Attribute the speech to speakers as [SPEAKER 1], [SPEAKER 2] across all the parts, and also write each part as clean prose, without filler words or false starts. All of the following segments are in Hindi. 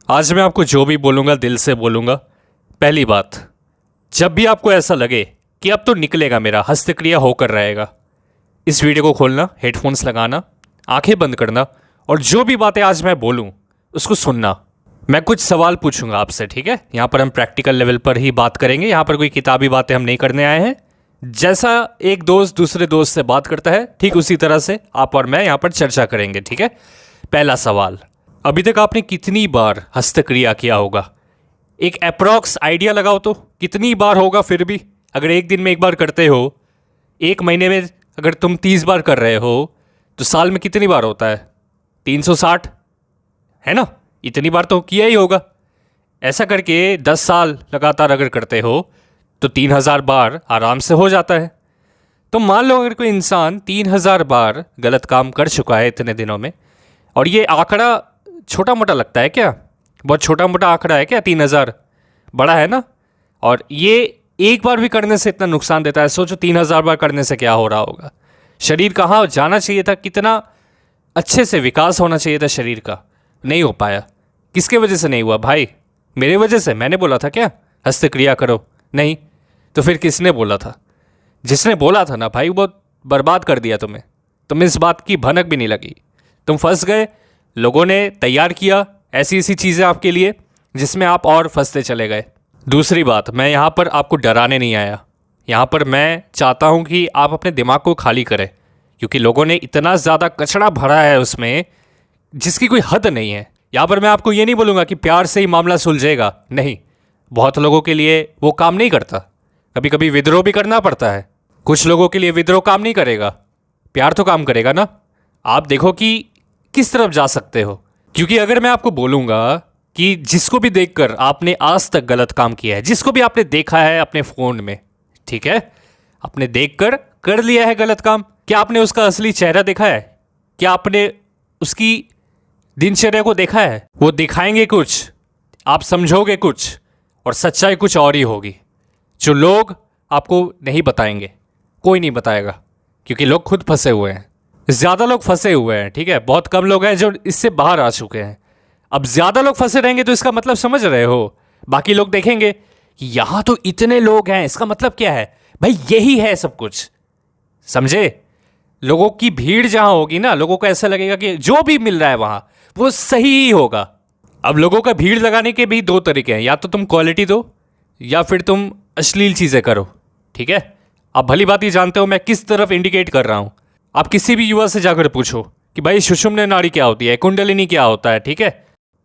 [SPEAKER 1] आज मैं आपको जो भी बोलूँगा दिल से बोलूँगा। पहली बात, जब भी आपको ऐसा लगे कि अब तो निकलेगा मेरा, हस्तक्रिया होकर रहेगा, इस वीडियो को खोलना, हेडफोन्स लगाना, आंखें बंद करना और जो भी बातें आज मैं बोलूँ उसको सुनना। मैं कुछ सवाल पूछूंगा आपसे, ठीक है? यहाँ पर हम प्रैक्टिकल लेवल पर ही बात करेंगे। यहाँ पर कोई किताबी बातें हम नहीं करने आए हैं। जैसा एक दोस्त दूसरे दोस्त से बात करता है, ठीक उसी तरह से आप और मैं यहाँ पर चर्चा करेंगे, ठीक है? पहला सवाल, अभी तक आपने कितनी बार हस्तक्रिया किया होगा? एक अप्रॉक्स आइडिया लगाओ तो कितनी बार होगा? फिर भी अगर एक दिन में एक बार करते हो, एक महीने में अगर तुम 30 बार कर रहे हो तो साल में कितनी बार होता है? 360, है ना? इतनी बार तो किया ही होगा। ऐसा करके 10 साल लगातार अगर करते हो तो 3000 बार आराम से हो जाता है। तो मान लो अगर कोई इंसान 3000 बार गलत काम कर चुका है इतने दिनों में, और ये आंकड़ा छोटा मोटा लगता है क्या? बहुत छोटा मोटा आंकड़ा है क्या 3000? बड़ा है ना? और ये एक बार भी करने से इतना नुकसान देता है। सोचो 3000 बार करने से क्या हो रहा होगा। शरीर कहाँ जाना चाहिए था, कितना अच्छे से विकास होना चाहिए था शरीर का, नहीं हो पाया। किसके वजह से नहीं हुआ भाई? मेरे वजह से? मैंने बोला था क्या हस्तक्रिया करो? नहीं। तो फिर किसने बोला था? जिसने बोला था ना भाई, वो बर्बाद कर दिया तुम्हें। तुम्हें इस बात की भनक भी नहीं लगी। तुम फंस गए। लोगों ने तैयार किया ऐसी ऐसी चीज़ें आपके लिए जिसमें आप और फंसते चले गए। दूसरी बात, मैं यहाँ पर आपको डराने नहीं आया। यहाँ पर मैं चाहता हूँ कि आप अपने दिमाग को खाली करें, क्योंकि लोगों ने इतना ज़्यादा कचरा भरा है उसमें जिसकी कोई हद नहीं है। यहाँ पर मैं आपको ये नहीं बोलूँगा कि प्यार से ही मामला सुलझेगा, नहीं। बहुत लोगों के लिए वो काम नहीं करता। कभी कभी विद्रोह भी करना पड़ता है। कुछ लोगों के लिए विद्रोह काम नहीं करेगा, प्यार तो काम करेगा ना। आप देखो कि किस तरफ जा सकते हो। क्योंकि अगर मैं आपको बोलूँगा कि जिसको भी देखकर आपने आज तक गलत काम किया है, जिसको भी आपने देखा है अपने फ़ोन में, ठीक है, आपने देखकर कर लिया है गलत काम, क्या आपने उसका असली चेहरा देखा है? क्या आपने उसकी दिनचर्या को देखा है? वो दिखाएंगे कुछ, आप समझोगे कुछ, और सच्चाई कुछ और ही होगी जो लोग आपको नहीं बताएंगे। कोई नहीं बताएगा, क्योंकि लोग खुद फंसे हुए हैं। ज़्यादा लोग फंसे हुए हैं, ठीक है? बहुत कम लोग हैं जो इससे बाहर आ चुके हैं। अब ज़्यादा लोग फंसे रहेंगे तो इसका मतलब समझ रहे हो, बाकी लोग देखेंगे कि यहाँ तो इतने लोग हैं, इसका मतलब क्या है भाई? यही है सब कुछ, समझे? लोगों की भीड़ जहाँ होगी ना, लोगों को ऐसा लगेगा कि जो भी मिल रहा है वहाँ वो सही ही होगा। अब लोगों का भीड़ लगाने के भी दो तरीके हैं, या तो तुम क्वालिटी दो या फिर तुम अश्लील चीज़ें करो, ठीक है? आप भली बात ही जानते हो मैं किस तरफ इंडिकेट कर रहा हूँ। आप किसी भी युवा से जाकर पूछो कि भाई सुषुम्ना नाड़ी क्या होती है, कुंडलिनी क्या होता है, ठीक है?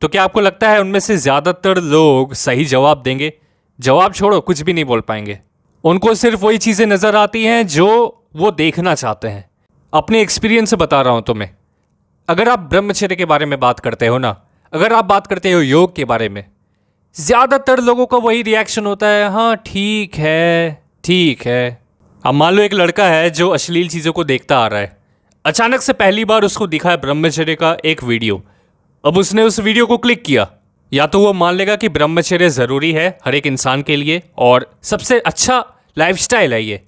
[SPEAKER 1] तो क्या आपको लगता है उनमें से ज़्यादातर लोग सही जवाब देंगे? जवाब छोड़ो, कुछ भी नहीं बोल पाएंगे। उनको सिर्फ वही चीज़ें नज़र आती हैं जो वो देखना चाहते हैं। अपने एक्सपीरियंस से बता रहा हूँ तुम्हें। अगर आप ब्रह्मचर्य के बारे में बात करते हो ना, अगर आप बात करते हो योग के बारे में, ज़्यादातर लोगों का वही रिएक्शन होता है, हाँ ठीक है ठीक है। अब मान लो एक लड़का है जो अश्लील चीज़ों को देखता आ रहा है, अचानक से पहली बार उसको दिखा है ब्रह्मचर्य का एक वीडियो। अब उसने उस वीडियो को क्लिक किया, या तो वो मान लेगा कि ब्रह्मचर्य ज़रूरी है हर एक इंसान के लिए और सबसे अच्छा लाइफस्टाइल है ये,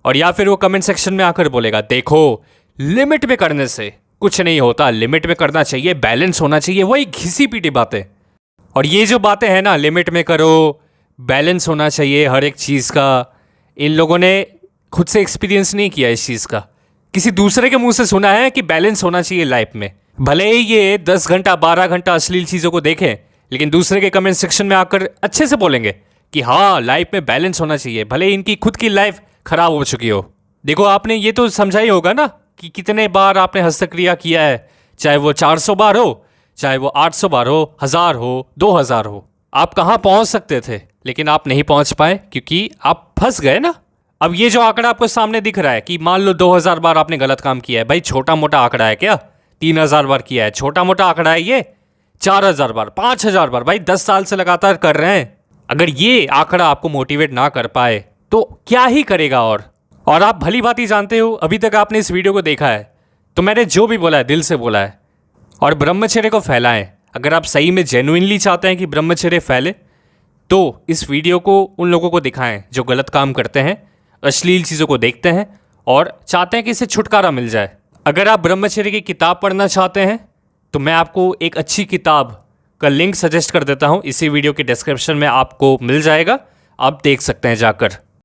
[SPEAKER 1] और या फिर वो कमेंट सेक्शन में आकर बोलेगा देखो लिमिट में करने से कुछ नहीं होता, लिमिट में करना चाहिए, बैलेंस होना चाहिए। वही घिसी पीटी बातें। और ये जो बातें हैं ना, लिमिट में करो, बैलेंस होना चाहिए हर एक चीज़ का, इन लोगों ने खुद से एक्सपीरियंस नहीं किया इस चीज़ का। किसी दूसरे के मुंह से सुना है कि बैलेंस होना चाहिए लाइफ में। भले ही ये 10 घंटा 12 घंटा अश्लील चीज़ों को देखें, लेकिन दूसरे के कमेंट सेक्शन में आकर अच्छे से बोलेंगे कि हाँ लाइफ में बैलेंस होना चाहिए, भले ही इनकी खुद की लाइफ खराब हो चुकी हो। देखो आपने ये तो समझा ही होगा ना कि कितने बार आपने हस्तक्रिया किया है, चाहे वो 400 बार हो, चाहे वो 800 बार हो, 1000 हो, 2000 हो। आप कहाँ पहुँच सकते थे, लेकिन आप नहीं पहुँच पाए क्योंकि आप फंस गए ना। अब ये जो आंकड़ा आपको सामने दिख रहा है कि मान लो 2000 बार आपने गलत काम किया है, भाई छोटा मोटा आंकड़ा है क्या? 3000 बार किया है, छोटा मोटा आंकड़ा है ये? 4000 बार, 5000 बार, भाई 10 साल से लगातार कर रहे हैं। अगर ये आंकड़ा आपको मोटिवेट ना कर पाए तो क्या ही करेगा? और आप भली बात ही जानते हो, अभी तक आपने इस वीडियो को देखा है तो मैंने जो भी बोला है दिल से बोला है। और ब्रह्मचर्य को फैलाएं। अगर आप सही में जेन्युइनली चाहते हैं कि ब्रह्मचर्य फैले तो इस वीडियो को उन लोगों को दिखाएं जो गलत काम करते हैं, अश्लील चीज़ों को देखते हैं और चाहते हैं कि इससे छुटकारा मिल जाए। अगर आप ब्रह्मचर्य की किताब पढ़ना चाहते हैं तो मैं आपको एक अच्छी किताब का लिंक सजेस्ट कर देता हूँ, इसी वीडियो के डिस्क्रिप्शन में आपको मिल जाएगा, आप देख सकते हैं जाकर।